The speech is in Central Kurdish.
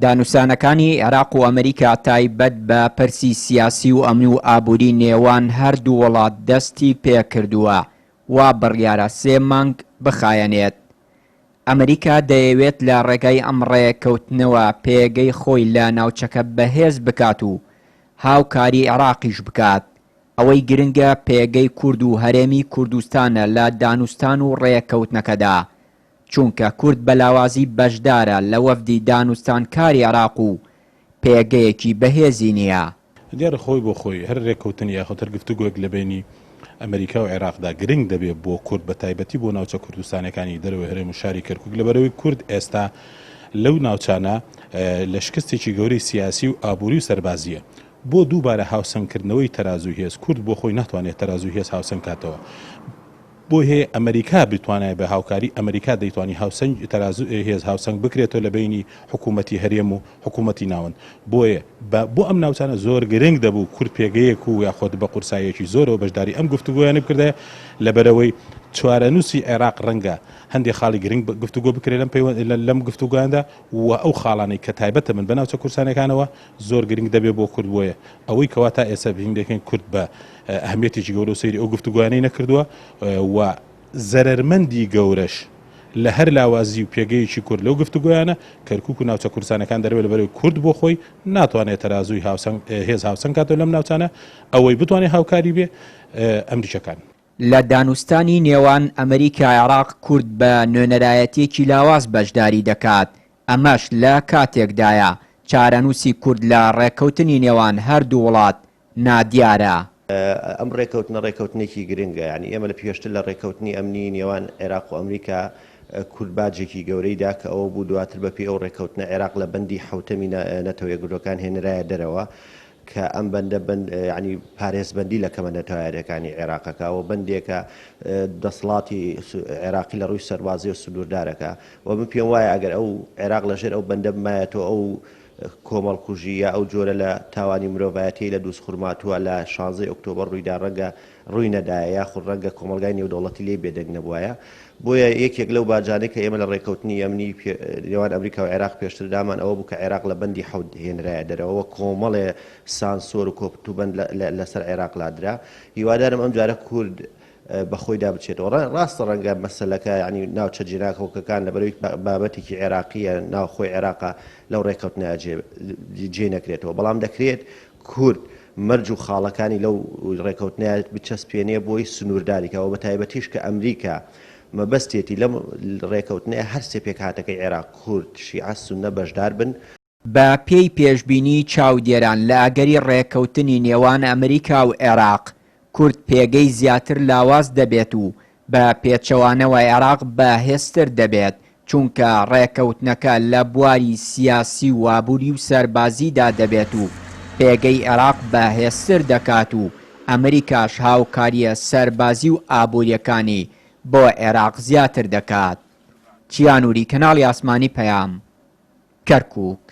دانوسانەکانی عێراق و ئەمریکا تایبەت بە پرسی سیاسی و ئەمن و ئابووری نێوان هەردوو وڵات دەستی پێکردووە وا بڕیارە 3 مانگ بخایەنێت. ئەمریکا دەیەوێت لە ڕێگای ئەم ڕێکەوتنەوە پێگەی خۆی لە ناوچەکە بەهێز بکات و هاوکاری عێراقیش بکات. ئەوەی گرنگە پێگەی کورد و هەرێمی کوردستانە لە دانوستان و ڕێکەوتنەکەدا، چونکە کورد بەلاوازی بەشدارە لە وەفدی دانوستانکاری عێراق و پێگەیەکی بەهێزی نییە. دیارە خۆی بۆ خۆی هەر ڕێکەوتنی یاخۆتەر گفتوگۆیەک لە بینی ئەمریکا و عێراقدا گرنگ دەبێت بۆ کورد بە تایبەتی بۆ ناوچە کوردستانەکانی دەرەوەی هەرێم و شاری کەرکووک لەبەرەوەی کورد ئێستا لەو ناوچانە لە شکستێکی گەورەی سیاسی و ئابووری و سەربازیە. بۆ دووبارە هاوسەنگکردنەوەی تەرازوی هێز کورد بۆ خۆی ناتوانێت تەرازوی هێز هاوسەنگ کاتەوە. بۆ هەیە ئەمریکا بتوانێت بە هاوکاری ئەمریکا دەیتوانی هاوسەنگ تەرازو هێز هاوسەنگ بکرێتەوە لە بینی حکوومەتی هەرێم و حکوومەتی ناون. بۆیە بۆ ئەم ناوچانە زۆر گرنگ دەبوو کورد پێگەیەک و یاخۆت بە قورسایەکی زۆرەوە بەشداری ئەم گفتوگۆیانە بکردە لەبەرەوەی چوارەنووسی عێراق ڕەنگە هەندێک خاڵی گرنگ گفتوگۆ بکرێت لەم گفتوگویاندا و ئەو خاڵانەی کە تایبەتە من بە ناوچە کوردستانەکانەوە زۆر گرنگ دەبێت بۆ کورد. بۆیە ئەوەی کەوا تا ئێستا بین دەکەین کورد بە ئەهمیەتێکی گەورە و سەیری ئەو گفتوگویانەی نەکردووە و زەرەرمەندی گەورەش لە هەر لاوازی و پێگەیەکی کورد لەو گفتوگویانە کەرکووک و ناوچە کوردستانەکان دەرەوێت لەبەرەوەی کورد بۆ خۆی ناتوانێت تەرازوی هێز هاوسەنگ کاتەوە لەم ناوچانە ئەوەی بتوانێت هاوکاری بێ ئەمریکەکان. لە دانوستانی نێوان ئەمریکا عێراق کورد بە نوێنەرایەتێکی لاواز بەشداری دەکات. ئەمەش لە کاتێکدایە چارەنووسی کورد لە ڕێکەوتنی نێوان هەردوو وڵات نادیارە. ئەم ڕێکەوتنێکی گرنگە، یعنی ئێمە لە پێشتر لە ڕێکەوتنی ئەمنی نێوان عێراق و ئەمریکا کورد باجێکی گەورەیدا کە ئەوە بوو دواتر بەپێی ئەو ڕێکەوتنە عێراق لە بەندی حوتەمی نەتەوە یەکگرتوەکان هێنرایە دەرەوە کە ئەم بەندە ینی پارێزبەندی لە کەمە نەتەوایەکانی عێراقەکە و بەندێکە دەسڵاتی عێراقی لە ڕووی سەربازی و سنووردارەکە و من پێم وایە ئەگەر ئەو عێراق لەژێر ئەو بەندە بمایەتەوە ئەو کۆمەڵکوژی یا ئەو جۆرە لە تاوانی مرۆڤایەتی لە دروستخورماتووە لە 16 ئۆکتۆبەر ڕوویدا ڕەنگە ڕووی نەدایە یاخود ڕەنگە کۆمەلگای نێودەوڵەتی لێ بێدەنگ نەبووایە. بۆیە یەکێک لەو باجانەی کە ئێمە لە ڕێکەوتنی ئەمنی نێوان ئەمریکا و عێراق پێشتر دامان ئەوە بوو کە عێراق لە بەندی حەوت هێنرایە دەرەوە کۆمەڵێ سانسۆر و کۆپتوبەند لەسەر عێراق لادرا. هیوادارم ئەم جارە کورد بەخۆیدا بچێتەوە. ڕاستە ڕەنگە مەسەلەکە ینی ناوچە جێناکەوکەکان لەبەرەوەی بابەتێکی عێراقیە ناوخۆی عێراقا لەو ڕێکەوتنە جێ نەکرێتەوە، بەڵام دەکرێت کورد مەرج و خاڵەکانی لەو ڕێکەوتنە بچەسپێنێ بۆی سنوورداریکەوە بە تایبەتیش کە ئەمریکا مەبەستێتی لەم ڕێکەوتنەیە هەر سێ پێکهاتەکەی عێراق کورد شیعە سوننە بەشدار بن. بە پێی پێشبینی چاودێران لە ئەگەری ڕێکەوتنی نێوان ئەمریکا و عێراق کورد پێگەی زیاتر لاواز دەبێت و بە پێچەوانەوەی عێراق بەهێزتر دەبێت، چونکە ڕێکەوتنەکە لە بواری سیاسی و ئابووری و سەربازیدا دەبێت و پێگەی عێراق بەهێزتر دەکات و ئەمریکاش هاوکاریە سەربازی و ئابووریەکانی بۆ عێراق زیاتر دەکات. چیانووری کەناڵی ئاسمانی پەیام، کەرکووک.